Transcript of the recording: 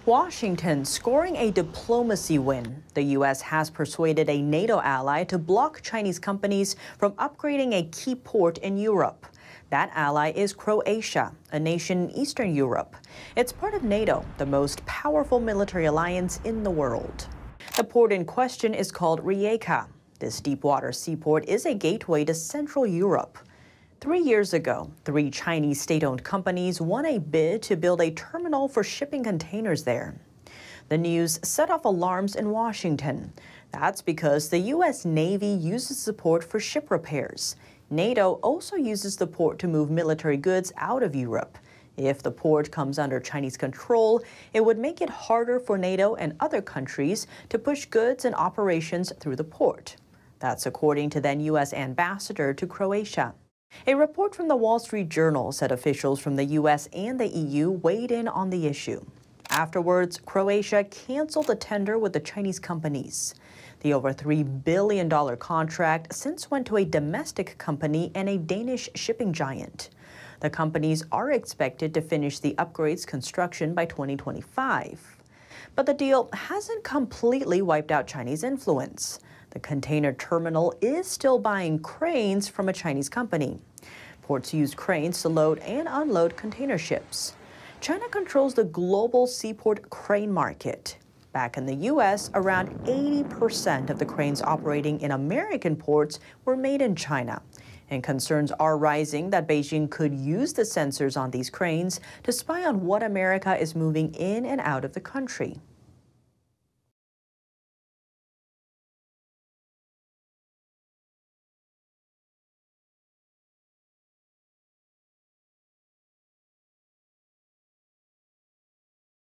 Washington scoring a diplomacy win. The U.S. has persuaded a NATO ally to block Chinese companies from upgrading a key port in Europe. That ally is Croatia, a nation in Eastern Europe. It's part of NATO, the most powerful military alliance in the world. The port in question is called Rijeka. This deep-water seaport is a gateway to Central Europe. 3 years ago, 3 Chinese state-owned companies won a bid to build a terminal for shipping containers there. The news set off alarms in Washington. That's because the U.S. Navy uses the port for ship repairs. NATO also uses the port to move military goods out of Europe. If the port comes under Chinese control, it would make it harder for NATO and other countries to push goods and operations through the port. That's according to then U.S. ambassador to Croatia. A report from the Wall Street Journal said officials from the U.S. and the EU weighed in on the issue. Afterwards, Croatia canceled the tender with the Chinese companies. The over $3 billion contract since went to a domestic company and a Danish shipping giant. The companies are expected to finish the upgrade's construction by 2025. But the deal hasn't completely wiped out Chinese influence. The container terminal is still buying cranes from a Chinese company. Ports use cranes to load and unload container ships. China controls the global seaport crane market. Back in the U.S., around 80% of the cranes operating in American ports were made in China. And concerns are rising that Beijing could use the sensors on these cranes to spy on what America is moving in and out of the country.